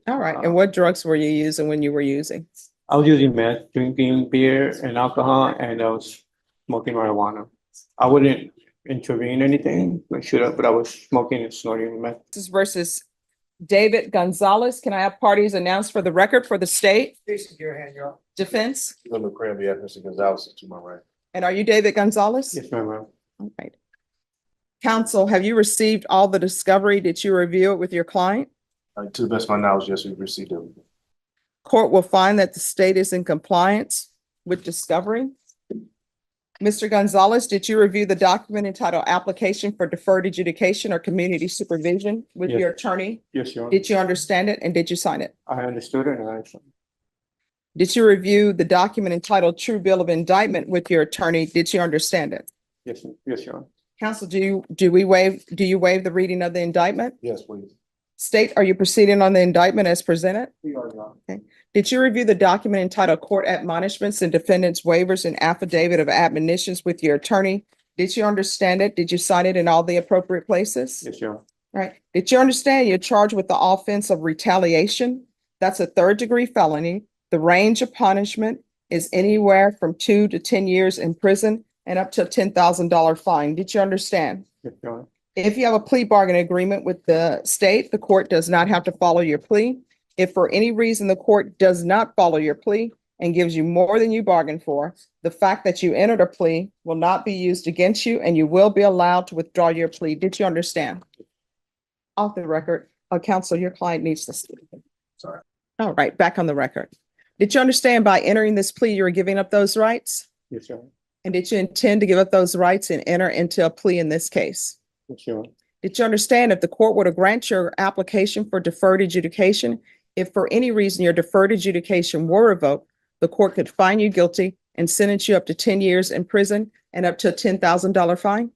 All right. And what drugs were you using when you were using? I was using meth, drinking beer and alcohol, and I was smoking marijuana. I wouldn't intervene anything, I should have, but I was smoking and snorting meth. This is versus David Gonzalez. Can I have parties announced for the record for the state? Jason, your hand, you're up. Defense? Limit Cranby, Mr. Gonzalez is to my right. And are you David Gonzalez? Yes, ma'am. All right. Counsel, have you received all the discovery? Did you review it with your client? To the best of my knowledge, yes, we've received it. Court will find that the state is in compliance with discovery. Mr. Gonzalez, did you review the document entitled Application for Deferred Adjudication or Community Supervision with Yes. your attorney? Yes, Your Honor. Did you understand it and did you sign it? I understood it and I signed. Did you review the document entitled True Bill of Indictment with your attorney? Did you understand it? Yes, yes, Your Honor. Counsel, do you waive the reading of the indictment? Yes, please. State, are you proceeding on the indictment as presented? We are, Your Honor. Did you review the document entitled Court Admonishments and Defendants Waivers and Affidavit of Admonitions with your attorney? Did you understand it? Did you sign it in all the appropriate places? Yes, Your Honor. Right. Did you understand you're charged with the offense of retaliation? That's a third-degree felony. The range of punishment is anywhere from 2 to 10 years in prison and up to a $10,000 fine. Did you understand? Yes, Your Honor. If you have a plea bargain agreement with the state, the court does not have to follow your plea. If for any reason the court does not follow your plea and gives you more than you bargained for, the fact that you entered a plea will not be used against you and you will be allowed to withdraw your plea. Did you understand? Off the record, counsel, your client needs to speak. Sorry. All right, back on the record. Did you understand by entering this plea, you were giving up those rights? Yes, Your Honor. And did you intend to give up those rights and enter into a plea in this case? Yes, Your Honor. Did you understand if the court were to grant your application for deferred adjudication, if for any reason your deferred adjudication were revoked, the court could find you guilty and sentence you up to 10 years in prison and up to a $10,000 fine?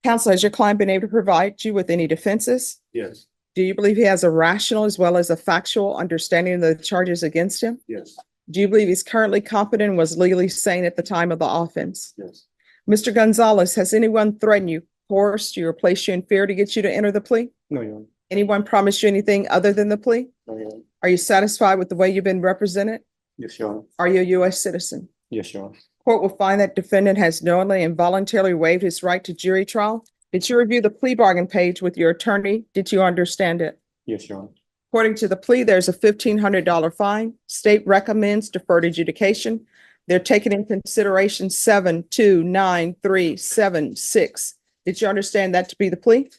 Counsel, has your client been able to provide you with any defenses? Yes, Do you believe he has a rational as well as a factual understanding of the charges against him? yes, Do you believe he's currently competent and was legally sane at the time of the offense? yes. Mr. Gonzalez, has anyone threatened you, coerced you, or placed you in fear to get you to enter the plea? No, Your Honor. Anyone promised you anything other than the plea? No, Your Honor. Are you satisfied with the way you've been represented? Yes, Your Honor. Are you a U.S. citizen? Yes, Your Honor. Court will find that defendant has knowingly and voluntarily waived his right to jury trial. Did you review the plea bargain page with your attorney? Did you understand it? Yes, Your Honor. According to the plea, there's a $1,500 fine. State recommends deferred adjudication. They're taking in consideration 729,376. Did you understand that to be the plea?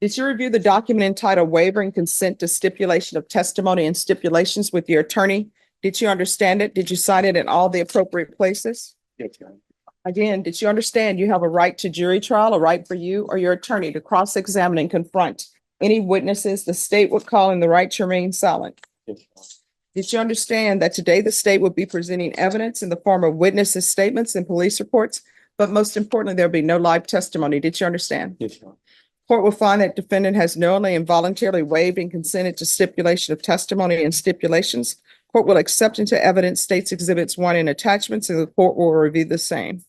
Did you review the document entitled Waiver and Consent to Stipulation of Testimony and Stipulations with your attorney? Did you understand it? Did you sign it in all the appropriate places? Yes, Your Honor. Again, did you understand you have a right to jury trial, a right for you or your attorney to cross-examine and confront any witnesses the state would call in the right to remain silent? Yes, Your Honor. Did you understand that today the state will be presenting evidence in the form of witnesses' statements and police reports? But most importantly, there'll be no live testimony. Did you understand? Yes, Your Honor. Court will find that defendant has knowingly and voluntarily waived and consented to stipulation of testimony and stipulations. Court will accept into evidence states exhibits 1 and attachments, and the court will review the same.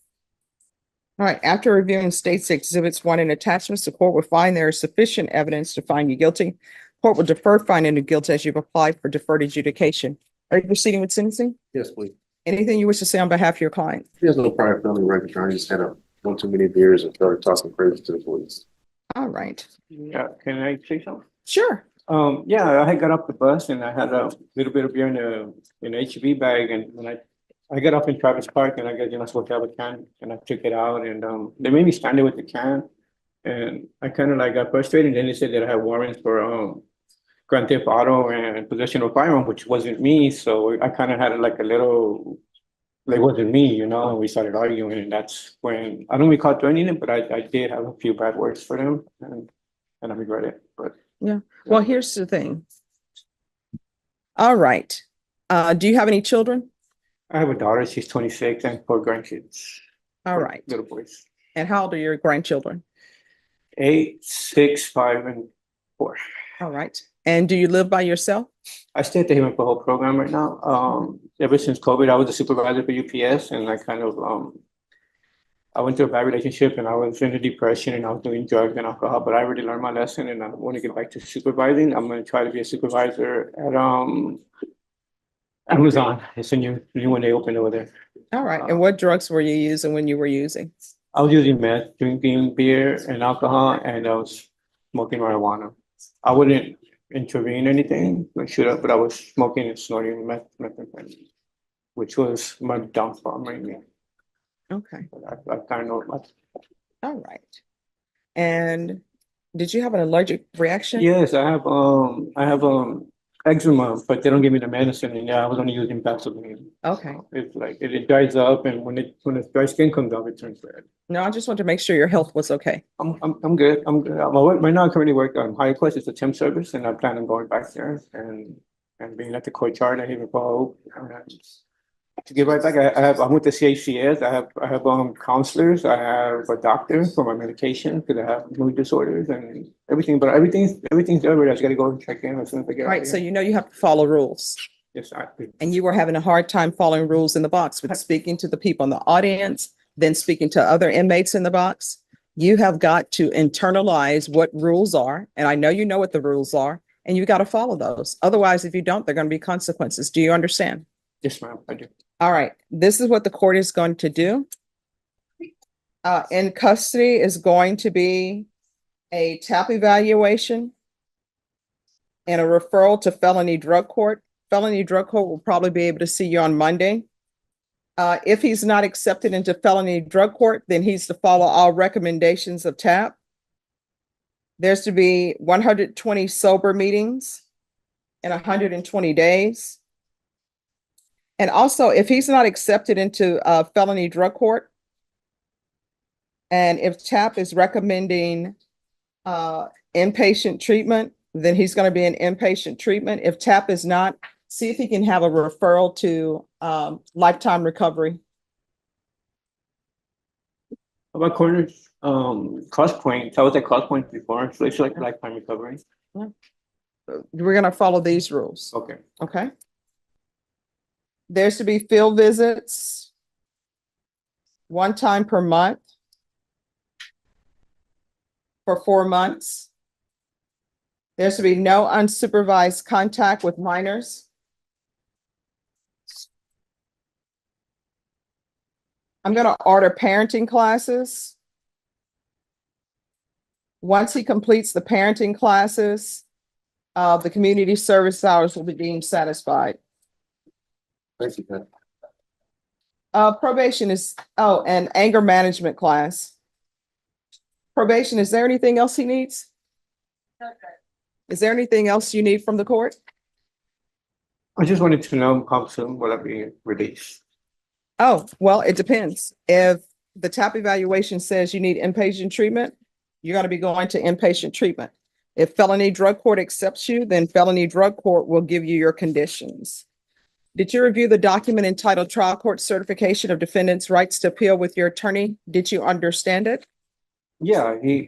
All right, after reviewing states exhibits 1 and attachments, the court will find there is sufficient evidence to find you guilty. Court will defer finding you guilty as you've applied for deferred adjudication. Are you proceeding with sentencing? Yes, please. Anything you wish to say on behalf of your client? He has no prior felony record. I just had one too many beers and started talking crazy to the police. All right, Yeah, can I say something? sure. Yeah, I had got off the bus and I had a little bit of beer in a HB bag, and when I got up in Travis Park, and I guess you're not supposed to have a can, and I took it out, and they made me stand there with the can, and I kind of like got frustrated. And then they said that I had warrants for grand theft auto and possession of firearm, which wasn't me. So I kind of had like a little, like, wasn't me, you know. And we started arguing, and that's when I don't recall threatening it, but I did have a few bad words for them, and I regret it. But Yeah, well, here's the thing. All right, do you have any children? I have a daughter, she's 26, and 4 grandkids. All right, Little boys. and how old are your grandchildren? 8, 6, 5, and 4. All right, and do you live by yourself? I stay at the Human Whole program right now. Ever since COVID, I was a supervisor for UPS, and I kind of I went through a bad relationship and I was in a depression and I was doing drugs and alcohol, but I already learned my lesson and I want to get back to supervising. I'm gonna try to be a supervisor at Amazon. It's a new one they opened over there. All right. And what drugs were you using when you were using? I was using meth, drinking beer and alcohol, and I was smoking marijuana. I wouldn't intervene anything, I should have, but I was smoking and snorting methamphetamine, which was my downfall mainly. Okay. But I kind of know much. All right. And did you have an allergic reaction? Yes, I have eczema, but they don't give me the medicine, and yeah, I was only using Vaseline. Okay. It's like it dries up, and when the dry skin comes up, it turns red. No, I just want to make sure your health was okay. I'm good. I'm good. Right now, I currently work on High Quest. It's a temp service, and I plan on going back there and being at the courtyard. I even follow. To get right back, I'm with the CHCS. I have counselors. I have a doctor for my medication because I have mood disorders and everything. But everything's over. I just got to go and check in as soon as I get out Right. of So here. you know you have to follow rules. Yes, And you were having a hard time following rules in the box with speaking to the people in the audience, then speaking to other inmates in the box. You have got to internalize what rules are. And I know you know what the rules are, and you got to follow those. Otherwise, if you don't, there are going to be consequences. Do you understand? yes, ma'am. I do. All right. This is what the court is going to do. In custody is going to be a TAP evaluation and a referral to felony drug court. Felony drug court will probably be able to see you on Monday. If he's not accepted into felony drug court, then he's to follow all recommendations of TAP. There's to be 120 sober meetings in 120 days. And also, if he's not accepted into felony drug court, and if TAP is recommending inpatient treatment, then he's going to be in inpatient treatment. If TAP is not, see if he can have a referral to lifetime recovery. How about corners? Cross points. I was at cross points before, so it's like lifetime recovery. We're going to follow these rules. Okay. Okay. There's to be field visits one time per month for 4 months. There's to be no unsupervised contact with minors. I'm going to order parenting classes. Once he completes the parenting classes, the community service hours will be deemed satisfied. Thank you, Ken. Probation is, and anger management class. Probation, is there anything else he needs? Is there anything else you need from the court? I just wanted to know how soon will I be released? Oh, well, it depends. If the TAP evaluation says you need inpatient treatment, you're going to be going to inpatient treatment. If felony drug court accepts you, then felony drug court will give you your conditions. Did you review the document entitled Trial Court Certification of Defendant's Rights to Appeal with your attorney? Did you understand it? Yeah, he